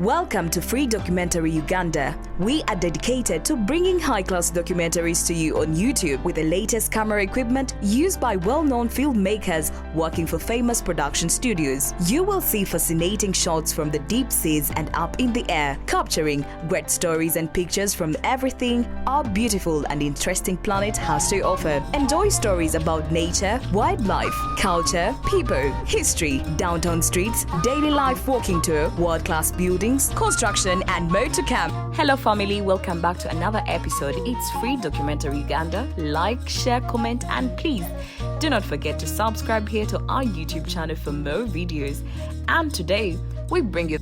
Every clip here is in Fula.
Welcome to Free Documentary Uganda. We are dedicated to bringing high-class documentaries to you on YouTube with the latest camera equipment used by well-known filmmakers working for famous production studios. You will see fascinating shots from the deep seas and up in the air, capturing great stories and pictures from everything our beautiful and interesting planet has to offer. Enjoy stories about nature, wildlife, culture, people, history, downtown streets, daily life walking tour, world-class buildings, construction and more to come. Hello family, welcome back to another episode. It's Free Documentary Uganda. Like, share, comment and please do not forget to subscribe here to our YouTube channel for more videos. And today we bring you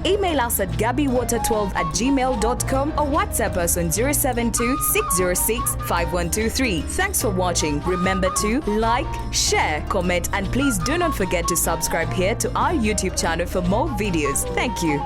Email us at gabbywater12@gmail.com or WhatsApp us on 072-606-5123. Thanks for watching. Remember to like, share, comment, and please do not forget to subscribe here to our YouTube channel for more videos. Thank you.